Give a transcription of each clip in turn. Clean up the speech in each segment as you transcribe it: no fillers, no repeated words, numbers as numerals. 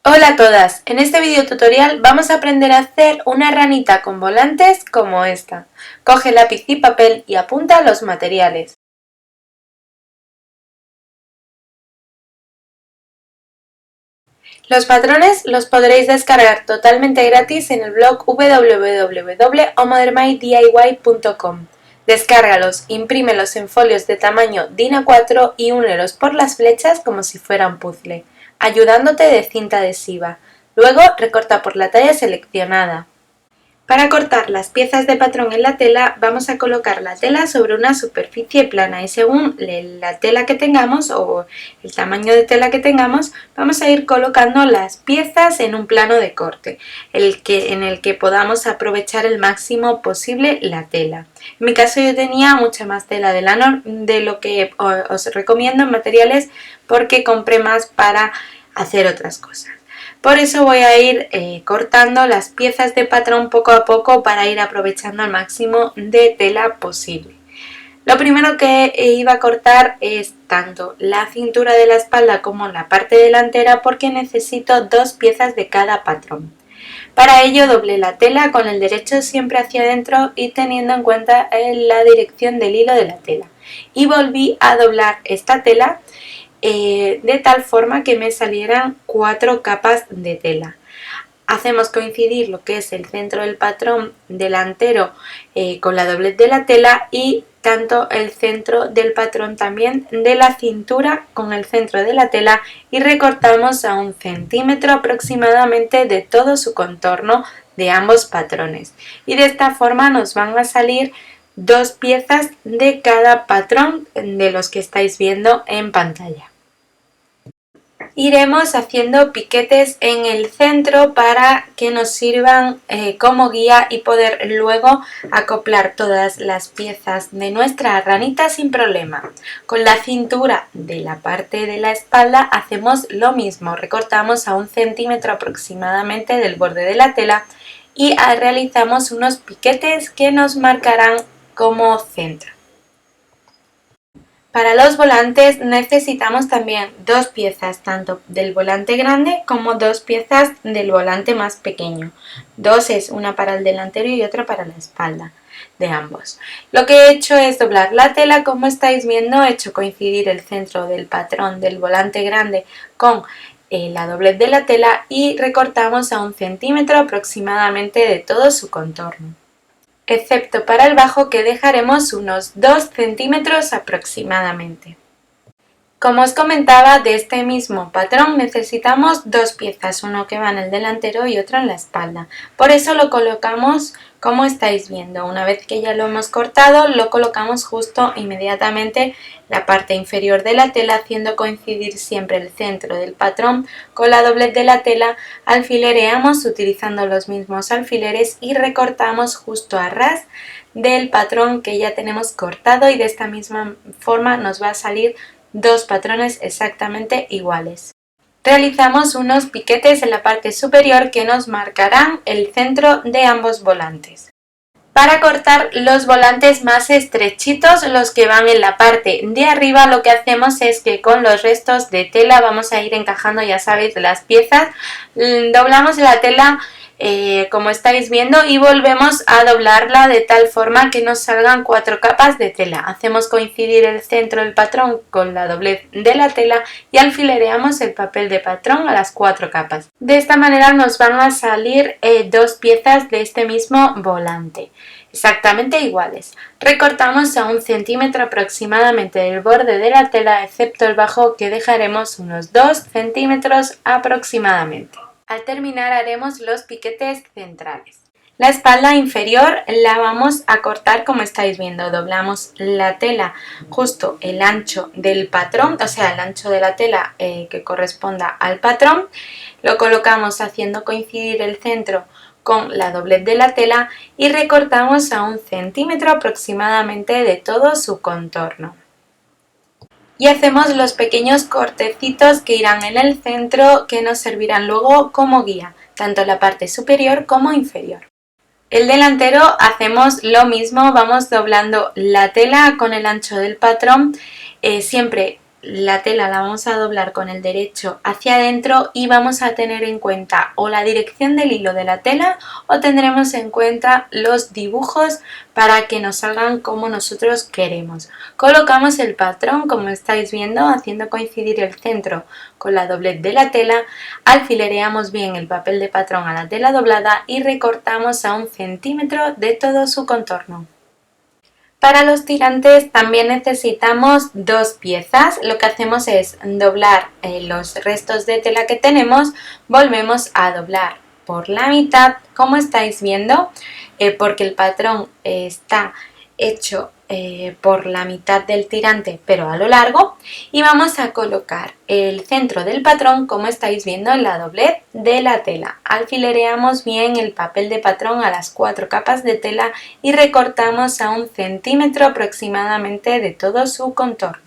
Hola a todas, en este video tutorial vamos a aprender a hacer una ranita con volantes como esta. Coge lápiz y papel y apunta los materiales. Los patrones los podréis descargar totalmente gratis en el blog www.omothermydiy.com. Descárgalos, imprímelos en folios de tamaño DIN A4 y únelos por las flechas como si fuera un puzzle, ayudándote de cinta adhesiva. Luego recorta por la talla seleccionada. Para cortar las piezas de patrón en la tela vamos a colocar la tela sobre una superficie plana y según la tela que tengamos o el tamaño de tela que tengamos vamos a ir colocando las piezas en un plano de corte en el que podamos aprovechar el máximo posible la tela. En mi caso yo tenía mucha más tela de lo que os recomiendo en materiales porque compré más para hacer otras cosas. Por eso voy a ir cortando las piezas de patrón poco a poco para ir aprovechando al máximo de tela posible. Lo primero que iba a cortar es tanto la cintura de la espalda como la parte delantera porque necesito dos piezas de cada patrón. Para ello doblé la tela con el derecho siempre hacia adentro y teniendo en cuenta la dirección del hilo de la tela. Y volví a doblar esta tela de tal forma que me salieran 4 capas de tela. Hacemos coincidir lo que es el centro del patrón delantero con la doblez de la tela y tanto el centro del patrón también de la cintura con el centro de la tela y recortamos a 1 centímetro aproximadamente de todo su contorno de ambos patrones. Y de esta forma nos van a salir dos piezas de cada patrón de los que estáis viendo en pantalla. Iremos haciendo piquetes en el centro para que nos sirvan como guía y poder luego acoplar todas las piezas de nuestra ranita sin problema. Con la cintura de la parte de la espalda hacemos lo mismo, recortamos a 1 centímetro aproximadamente del borde de la tela y realizamos unos piquetes que nos marcarán como centro. Para los volantes necesitamos también dos piezas, tanto del volante grande como dos piezas del volante más pequeño. Dos es una para el delantero y otra para la espalda de ambos. Lo que he hecho es doblar la tela, como estáis viendo, he hecho coincidir el centro del patrón del volante grande con la doblez de la tela y recortamos a 1 centímetro aproximadamente de todo su contorno, excepto para el bajo que dejaremos unos 2 centímetros aproximadamente. Como os comentaba, de este mismo patrón necesitamos dos piezas, uno que va en el delantero y otro en la espalda. Por eso lo colocamos como estáis viendo. Una vez que ya lo hemos cortado, lo colocamos justo inmediatamente la parte inferior de la tela, haciendo coincidir siempre el centro del patrón con la doblez de la tela. Alfilereamos utilizando los mismos alfileres y recortamos justo a ras del patrón que ya tenemos cortado y de esta misma forma nos va a salir dos patrones exactamente iguales. Realizamos unos piquetes en la parte superior que nos marcarán el centro de ambos volantes. Para cortar los volantes más estrechitos, los que van en la parte de arriba, lo que hacemos es que con los restos de tela vamos a ir encajando, ya sabéis, las piezas. Doblamos la tela como estáis viendo y volvemos a doblarla de tal forma que nos salgan 4 capas de tela. Hacemos coincidir el centro del patrón con la doblez de la tela y alfilereamos el papel de patrón a las 4 capas. De esta manera nos van a salir dos piezas de este mismo volante, exactamente iguales. Recortamos a 1 centímetro aproximadamente del borde de la tela, excepto el bajo que dejaremos unos 2 centímetros aproximadamente. Al terminar haremos los piquetes centrales. La espalda inferior la vamos a cortar como estáis viendo. Doblamos la tela justo el ancho del patrón, o sea el ancho de la tela que corresponda al patrón. Lo colocamos haciendo coincidir el centro con la doblez de la tela y recortamos a 1 centímetro aproximadamente de todo su contorno. Y hacemos los pequeños cortecitos que irán en el centro que nos servirán luego como guía, tanto en la parte superior como inferior. El delantero hacemos lo mismo, vamos doblando la tela con el ancho del patrón, siempre la tela la vamos a doblar con el derecho hacia adentro y vamos a tener en cuenta o la dirección del hilo de la tela o tendremos en cuenta los dibujos para que nos salgan como nosotros queremos. Colocamos el patrón, como estáis viendo, haciendo coincidir el centro con la doblez de la tela, alfilereamos bien el papel de patrón a la tela doblada y recortamos a 1 centímetro de todo su contorno. Para los tirantes también necesitamos 2 piezas. Lo que hacemos es doblar los restos de tela que tenemos, volvemos a doblar por la mitad, como estáis viendo, porque el patrón está hecho por la mitad del tirante pero a lo largo, y vamos a colocar el centro del patrón, como estáis viendo, en la doblez de la tela. Alfilereamos bien el papel de patrón a las 4 capas de tela y recortamos a 1 centímetro aproximadamente de todo su contorno.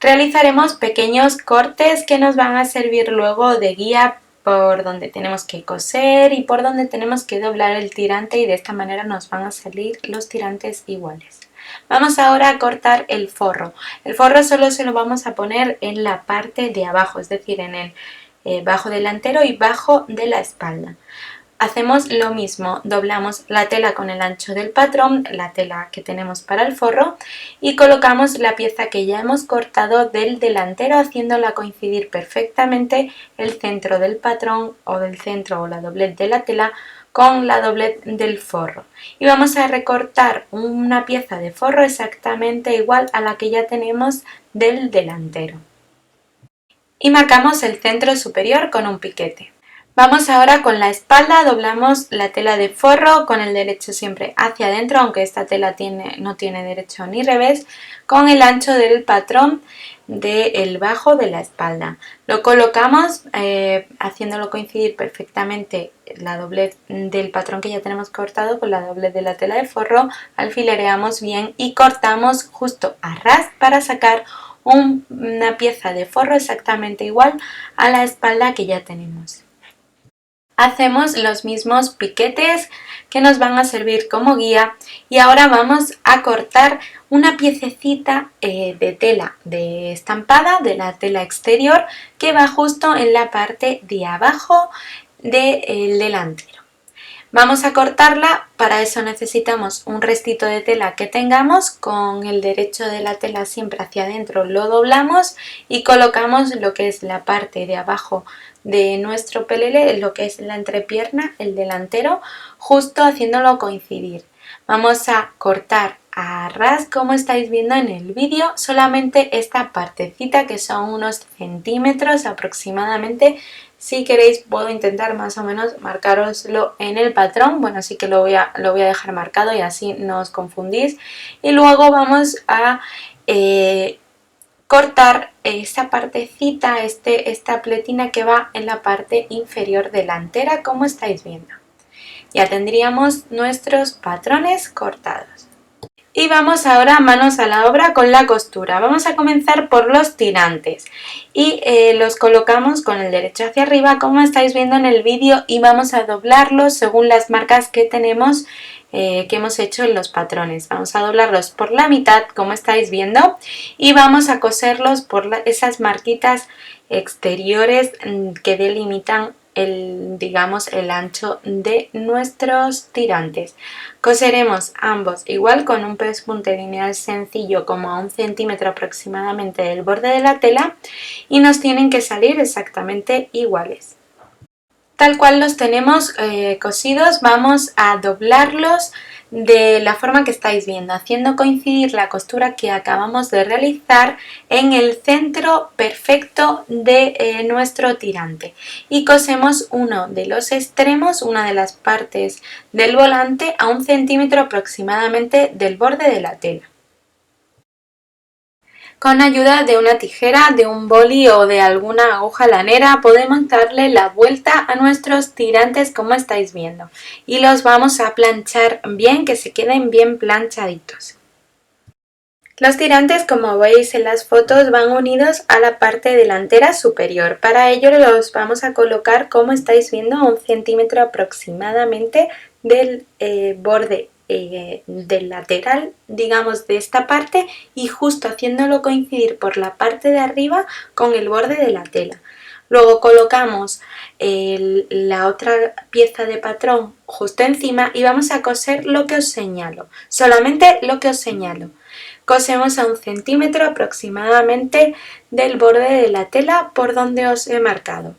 Realizaremos pequeños cortes que nos van a servir luego de guía por donde tenemos que coser y por donde tenemos que doblar el tirante, y de esta manera nos van a salir los tirantes iguales. Vamos ahora a cortar el forro. El forro solo se lo vamos a poner en la parte de abajo, es decir, en el bajo delantero y bajo de la espalda. Hacemos lo mismo, doblamos la tela con el ancho del patrón, la tela que tenemos para el forro, y colocamos la pieza que ya hemos cortado del delantero, haciéndola coincidir perfectamente el centro del patrón o del centro o la doblez de la tela con la doblez del forro. Y vamos a recortar una pieza de forro exactamente igual a la que ya tenemos del delantero. Y marcamos el centro superior con un piquete. Vamos ahora con la espalda, doblamos la tela de forro con el derecho siempre hacia adentro, aunque esta tela no tiene derecho ni revés, con el ancho del patrón del bajo de la espalda. Lo colocamos haciéndolo coincidir perfectamente la doblez del patrón que ya tenemos cortado con la doblez de la tela de forro, alfilereamos bien y cortamos justo a ras para sacar una pieza de forro exactamente igual a la espalda que ya tenemos. Hacemos los mismos piquetes que nos van a servir como guía, y ahora vamos a cortar una piececita de tela de estampada, de la tela exterior, que va justo en la parte de abajo del delantero. Vamos a cortarla, para eso necesitamos un restito de tela que tengamos, con el derecho de la tela siempre hacia adentro lo doblamos y colocamos lo que es la parte de abajo de nuestro pelele, lo que es la entrepierna, el delantero, justo haciéndolo coincidir. Vamos a cortar a ras, como estáis viendo en el vídeo, solamente esta partecita, que son unos centímetros aproximadamente. Si queréis puedo intentar más o menos marcaroslo en el patrón, bueno, sí que lo voy a dejar marcado y así no os confundís. Y luego vamos a cortar esta partecita, esta pletina que va en la parte inferior delantera, como estáis viendo. Ya tendríamos nuestros patrones cortados. Y vamos ahora manos a la obra con la costura. Vamos a comenzar por los tirantes y los colocamos con el derecho hacia arriba, como estáis viendo en el vídeo, y vamos a doblarlos según las marcas que tenemos, que hemos hecho en los patrones. Vamos a doblarlos por la mitad, como estáis viendo, y vamos a coserlos por esas marquitas exteriores que delimitan digamos, el ancho de nuestros tirantes. Coseremos ambos igual con un pespunte lineal sencillo, como a 1 centímetro aproximadamente del borde de la tela, y nos tienen que salir exactamente iguales. Tal cual los tenemos cosidos, vamos a doblarlos de la forma que estáis viendo, haciendo coincidir la costura que acabamos de realizar en el centro perfecto de nuestro tirante, y cosemos uno de los extremos, una de las partes del volante, a 1 centímetro aproximadamente del borde de la tela. Con ayuda de una tijera, de un boli o de alguna aguja lanera podemos darle la vuelta a nuestros tirantes, como estáis viendo, y los vamos a planchar bien, que se queden bien planchaditos. Los tirantes, como veis en las fotos, van unidos a la parte delantera superior. Para ello los vamos a colocar, como estáis viendo, a 1 centímetro aproximadamente del borde del lateral, digamos, de esta parte, y justo haciéndolo coincidir por la parte de arriba con el borde de la tela. Luego colocamos la otra pieza de patrón justo encima y vamos a coser lo que os señalo, solamente lo que os señalo. Cosemos a 1 centímetro aproximadamente del borde de la tela por donde os he marcado.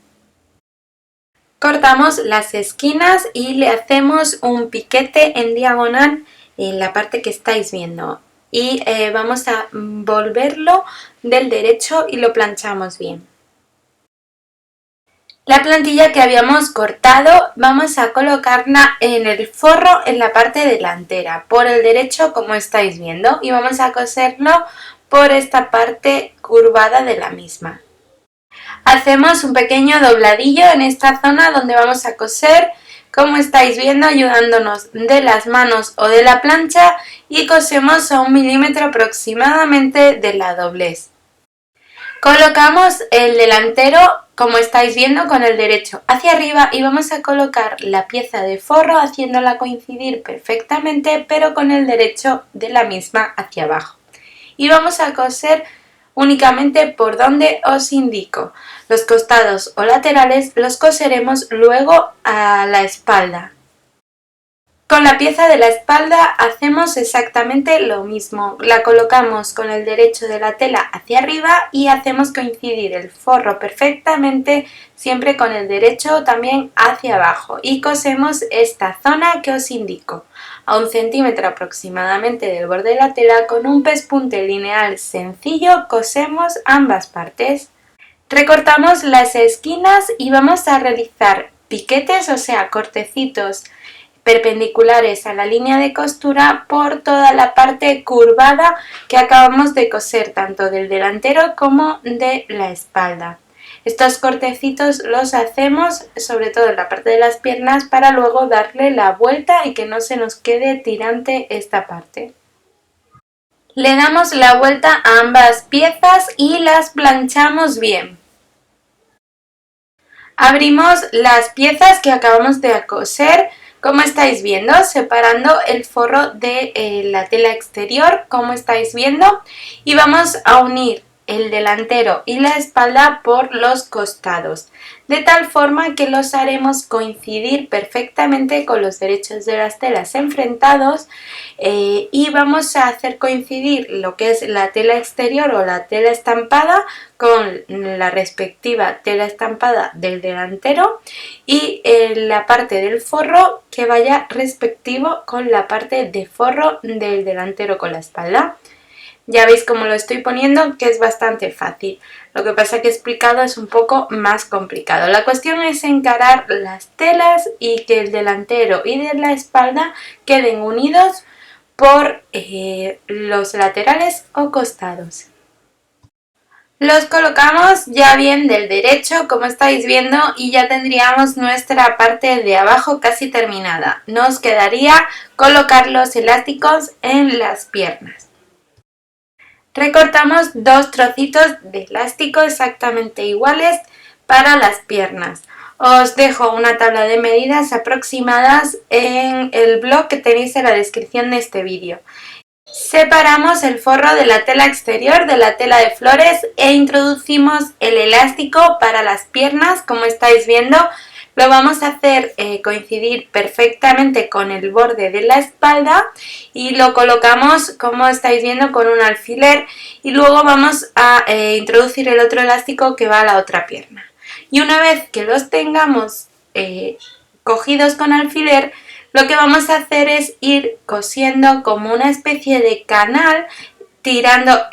Cortamos las esquinas y le hacemos un piquete en diagonal en la parte que estáis viendo y vamos a volverlo del derecho y lo planchamos bien. La plantilla que habíamos cortado vamos a colocarla en el forro en la parte delantera, por el derecho como estáis viendo, y vamos a coserlo por esta parte curvada de la misma. Hacemos un pequeño dobladillo en esta zona donde vamos a coser, como estáis viendo, ayudándonos de las manos o de la plancha, y cosemos a 1 milímetro aproximadamente de la doblez. Colocamos el delantero, como estáis viendo, con el derecho hacia arriba y vamos a colocar la pieza de forro haciéndola coincidir perfectamente, pero con el derecho de la misma hacia abajo. Y vamos a coser únicamente por donde os indico. Los costados o laterales los coseremos luego a la espalda. Con la pieza de la espalda hacemos exactamente lo mismo, la colocamos con el derecho de la tela hacia arriba y hacemos coincidir el forro perfectamente, siempre con el derecho también hacia abajo, y cosemos esta zona que os indico, a 1 centímetro aproximadamente del borde de la tela. Con un pespunte lineal sencillo cosemos ambas partes. Recortamos las esquinas y vamos a realizar piquetes, o sea, cortecitos perpendiculares a la línea de costura por toda la parte curvada que acabamos de coser, tanto del delantero como de la espalda. Estos cortecitos los hacemos sobre todo en la parte de las piernas para luego darle la vuelta y que no se nos quede tirante esta parte. Le damos la vuelta a ambas piezas y las planchamos bien. Abrimos las piezas que acabamos de coser, como estáis viendo, separando el forro de la tela exterior, como estáis viendo, y vamos a unir el delantero y la espalda por los costados, de tal forma que los haremos coincidir perfectamente con los derechos de las telas enfrentados, y vamos a hacer coincidir lo que es la tela exterior o la tela estampada con la respectiva tela estampada del delantero, y la parte del forro que vaya respectivo con la parte de forro del delantero con la espalda. Ya veis cómo lo estoy poniendo, que es bastante fácil. Lo que pasa que explicado es un poco más complicado. La cuestión es encarar las telas y que el delantero y de la espalda queden unidos por los laterales o costados. Los colocamos ya bien del derecho, como estáis viendo, y ya tendríamos nuestra parte de abajo casi terminada. Nos quedaría colocar los elásticos en las piernas. Recortamos 2 trocitos de elástico exactamente iguales para las piernas. Os dejo una tabla de medidas aproximadas en el blog que tenéis en la descripción de este vídeo. Separamos el forro de la tela exterior de la tela de flores e introducimos el elástico para las piernas, como estáis viendo. Lo vamos a hacer coincidir perfectamente con el borde de la espalda y lo colocamos, como estáis viendo, con un alfiler, y luego vamos a introducir el otro elástico que va a la otra pierna. Y una vez que los tengamos cogidos con alfiler, lo que vamos a hacer es ir cosiendo como una especie de canal, tirando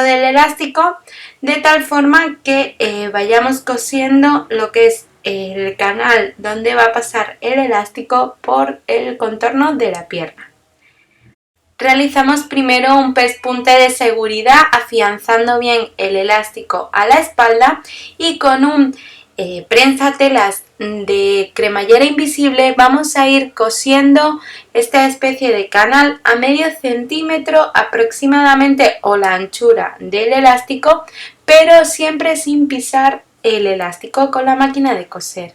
del elástico, de tal forma que vayamos cosiendo lo que es el canal donde va a pasar el elástico por el contorno de la pierna. Realizamos primero un pespunte de seguridad afianzando bien el elástico a la espalda, y con un prensatelas de cremallera invisible vamos a ir cosiendo esta especie de canal a medio centímetro aproximadamente, o la anchura del elástico, pero siempre sin pisar el elástico con la máquina de coser.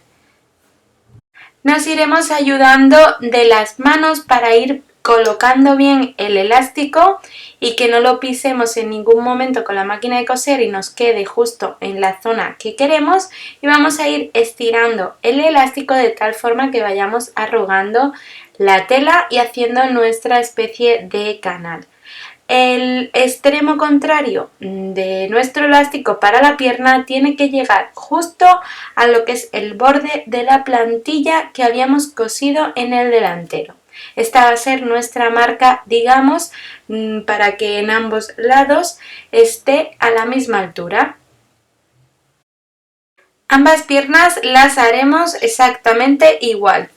Nos iremos ayudando de las manos para ir colocando bien el elástico y que no lo pisemos en ningún momento con la máquina de coser y nos quede justo en la zona que queremos, y vamos a ir estirando el elástico de tal forma que vayamos arrugando la tela y haciendo nuestra especie de canal. El extremo contrario de nuestro elástico para la pierna tiene que llegar justo a lo que es el borde de la plantilla que habíamos cosido en el delantero. Esta va a ser nuestra marca, digamos, para que en ambos lados esté a la misma altura. Ambas piernas las haremos exactamente igual.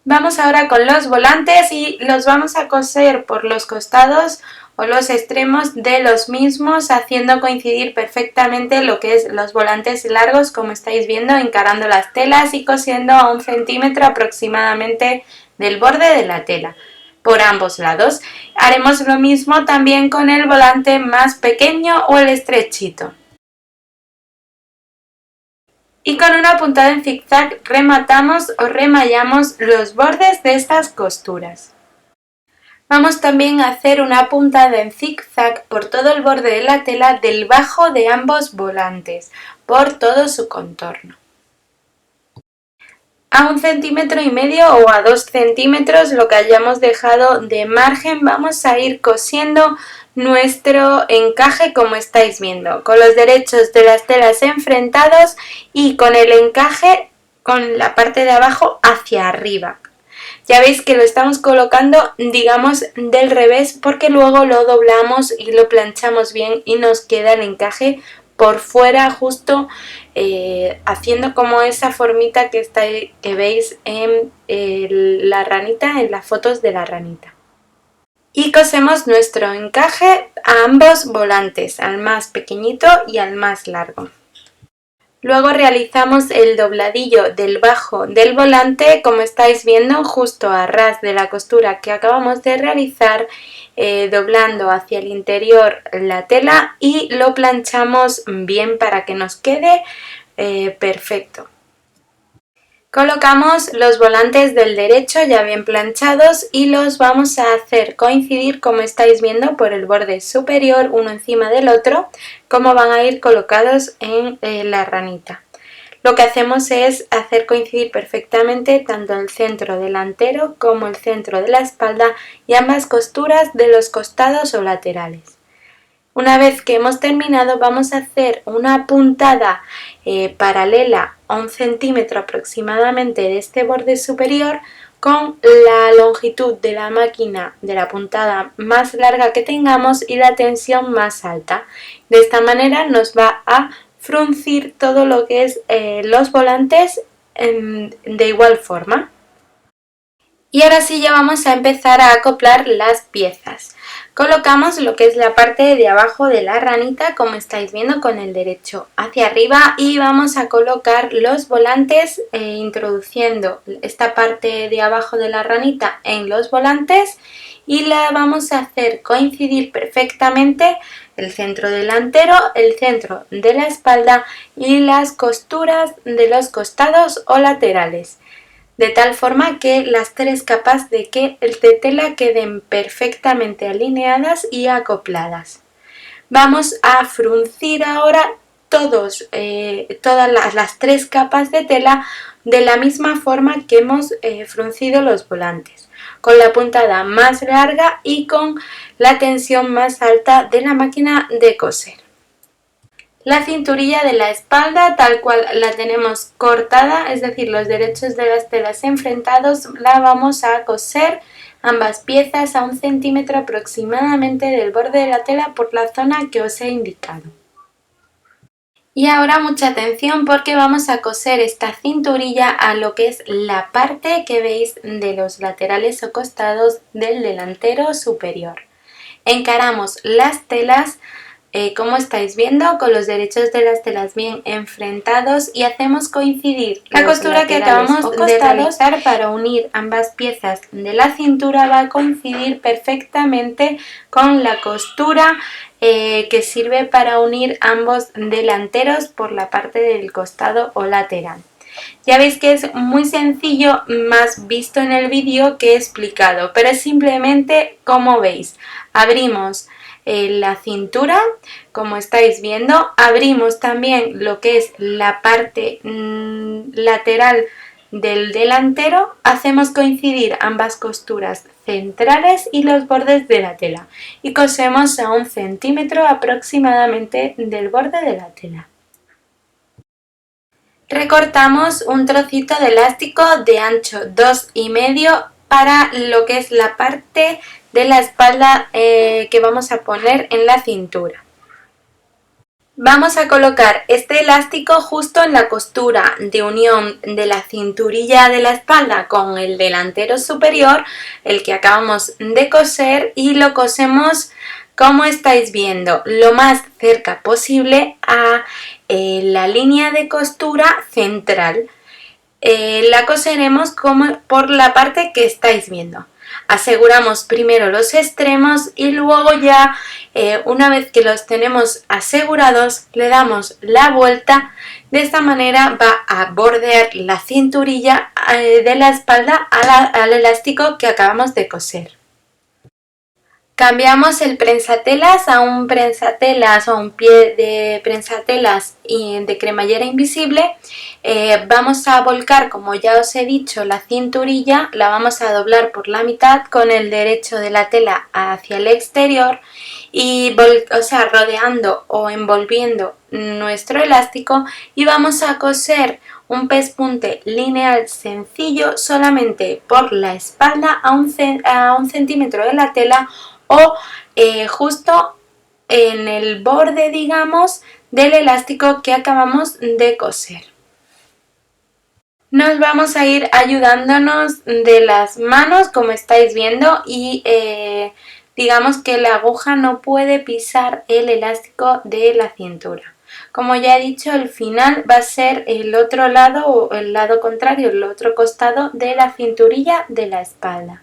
Vamos ahora con los volantes y los vamos a coser por los costados o los extremos de los mismos, haciendo coincidir perfectamente lo que es los volantes largos, como estáis viendo, encarando las telas y cosiendo a 1 centímetro aproximadamente del borde de la tela por ambos lados. Haremos lo mismo también con el volante más pequeño o el estrechito. Y con una puntada en zigzag rematamos o remallamos los bordes de estas costuras. Vamos también a hacer una puntada en zigzag por todo el borde de la tela del bajo de ambos volantes, por todo su contorno. A 1,5 centímetros o a 2 centímetros, lo que hayamos dejado de margen, vamos a ir cosiendo nuestro encaje, como estáis viendo, con los derechos de las telas enfrentados y con el encaje con la parte de abajo hacia arriba. Ya veis que lo estamos colocando, digamos, del revés, porque luego lo doblamos y lo planchamos bien y nos queda el encaje por fuera, justo haciendo como esa formita que veis en la ranita, en las fotos de la ranita. Y cosemos nuestro encaje a ambos volantes, al más pequeñito y al más largo. Luego realizamos el dobladillo del bajo del volante, como estáis viendo, justo a ras de la costura que acabamos de realizar, doblando hacia el interior la tela y lo planchamos bien para que nos quede perfecto. Colocamos los volantes del derecho ya bien planchados y los vamos a hacer coincidir, como estáis viendo, por el borde superior, uno encima del otro, como van a ir colocados en la ranita. Lo que hacemos es hacer coincidir perfectamente tanto el centro delantero como el centro de la espalda y ambas costuras de los costados o laterales. Una vez que hemos terminado, vamos a hacer una puntada paralela a 1 centímetro aproximadamente de este borde superior con la longitud de la máquina de la puntada más larga que tengamos y la tensión más alta. De esta manera nos va a fruncir todo lo que es los volantes de igual forma. Y ahora sí, ya vamos a empezar a acoplar las piezas. Colocamos lo que es la parte de abajo de la ranita, como estáis viendo, con el derecho hacia arriba, y vamos a colocar los volantes introduciendo esta parte de abajo de la ranita en los volantes y la vamos a hacer coincidir perfectamente el centro delantero, el centro de la espalda y las costuras de los costados o laterales, de tal forma que las 3 capas de tela queden perfectamente alineadas y acopladas. Vamos a fruncir ahora todas las 3 capas de tela de la misma forma que hemos fruncido los volantes, con la puntada más larga y con la tensión más alta de la máquina de coser. La cinturilla de la espalda, tal cual la tenemos cortada, es decir, los derechos de las telas enfrentados, la vamos a coser ambas piezas a 1 centímetro aproximadamente del borde de la tela por la zona que os he indicado. Y ahora mucha atención, porque vamos a coser esta cinturilla a lo que es la parte que veis de los laterales o costados del delantero superior. Encaramos las telas como estáis viendo, con los derechos de las telas bien enfrentados, y hacemos coincidir la costura que acabamos de realizar para unir ambas piezas de la cintura. Va a coincidir perfectamente con la costura que sirve para unir ambos delanteros por la parte del costado o lateral. Ya veis que es muy sencillo, más visto en el vídeo que explicado, pero es simplemente como veis. Abrimos la cintura, como estáis viendo, abrimos también lo que es la parte lateral del delantero, hacemos coincidir ambas costuras centrales y los bordes de la tela y cosemos a 1 centímetro aproximadamente del borde de la tela. Recortamos un trocito de elástico de ancho 2,5 para lo que es la parte de la espalda que vamos a poner en la cintura. Vamos a colocar este elástico justo en la costura de unión de la cinturilla de la espalda con el delantero superior, el que acabamos de coser, y lo cosemos como estáis viendo, lo más cerca posible a la línea de costura central. La coseremos como por la parte que estáis viendo. Aseguramos primero los extremos y luego ya una vez que los tenemos asegurados le damos la vuelta. De esta manera va a bordear la cinturilla de la espalda al elástico que acabamos de coser. Cambiamos el prensatelas a un prensatelas o un pie de prensatelas de cremallera invisible. Vamos a volcar, como ya os he dicho, la cinturilla, la vamos a doblar por la mitad con el derecho de la tela hacia el exterior y rodeando o envolviendo nuestro elástico, y vamos a coser un pespunte lineal sencillo solamente por la espalda a 1 centímetro de la tela o justo en el borde, digamos, del elástico que acabamos de coser. Nos vamos a ir ayudándonos de las manos, como estáis viendo, y digamos que la aguja no puede pisar el elástico de la cintura. Como ya he dicho, el final va a ser el otro lado o el lado contrario, el otro costado de la cinturilla de la espalda.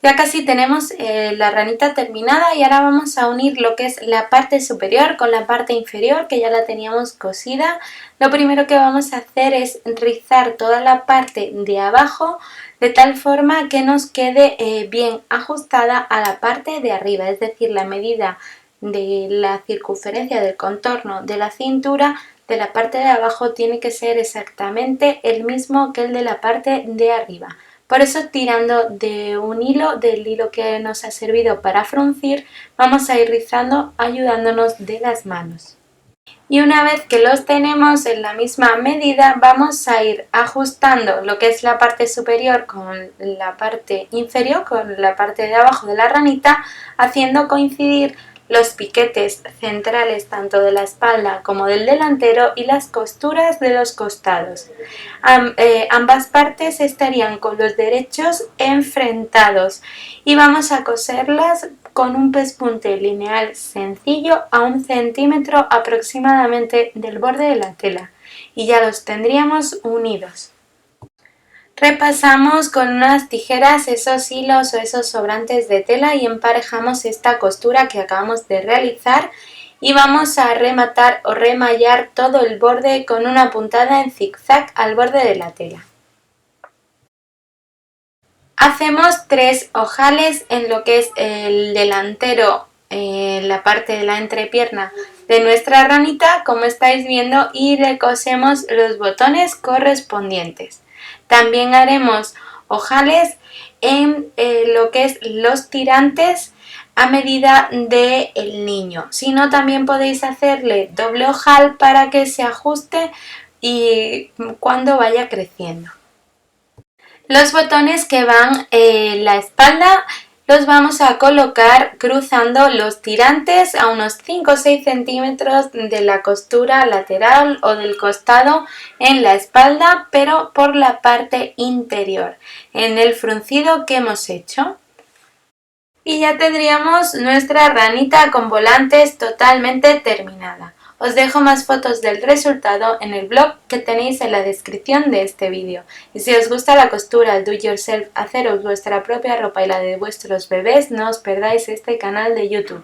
Ya casi tenemos la ranita terminada y ahora vamos a unir lo que es la parte superior con la parte inferior, que ya la teníamos cosida. Lo primero que vamos a hacer es rizar toda la parte de abajo de tal forma que nos quede bien ajustada a la parte de arriba, es decir, la medida de la circunferencia del contorno de la cintura de la parte de abajo tiene que ser exactamente el mismo que el de la parte de arriba. Por eso, tirando de un hilo, del hilo que nos ha servido para fruncir, vamos a ir rizando ayudándonos de las manos. Y una vez que los tenemos en la misma medida, vamos a ir ajustando lo que es la parte superior con la parte inferior, con la parte de abajo de la ranita, haciendo coincidir los piquetes centrales tanto de la espalda como del delantero y las costuras de los costados. Ambas partes estarían con los derechos enfrentados y vamos a coserlas con un pespunte lineal sencillo a 1 centímetro aproximadamente del borde de la tela y ya los tendríamos unidos. Repasamos con unas tijeras esos hilos o esos sobrantes de tela y emparejamos esta costura que acabamos de realizar y vamos a rematar o remallar todo el borde con una puntada en zigzag al borde de la tela. Hacemos 3 ojales en lo que es el delantero, la parte de la entrepierna de nuestra ranita, como estáis viendo, y le cosemos los botones correspondientes. También haremos ojales en lo que es los tirantes a medida del niño. Si no, también podéis hacerle doble ojal para que se ajuste y cuando vaya creciendo. Los botones que van en la espalda los vamos a colocar cruzando los tirantes a unos 5 o 6 centímetros de la costura lateral o del costado en la espalda, pero por la parte interior, en el fruncido que hemos hecho. Y ya tendríamos nuestra ranita con volantes totalmente terminada. Os dejo más fotos del resultado en el blog que tenéis en la descripción de este vídeo. Y si os gusta la costura, el do it yourself, haceros vuestra propia ropa y la de vuestros bebés, no os perdáis este canal de YouTube.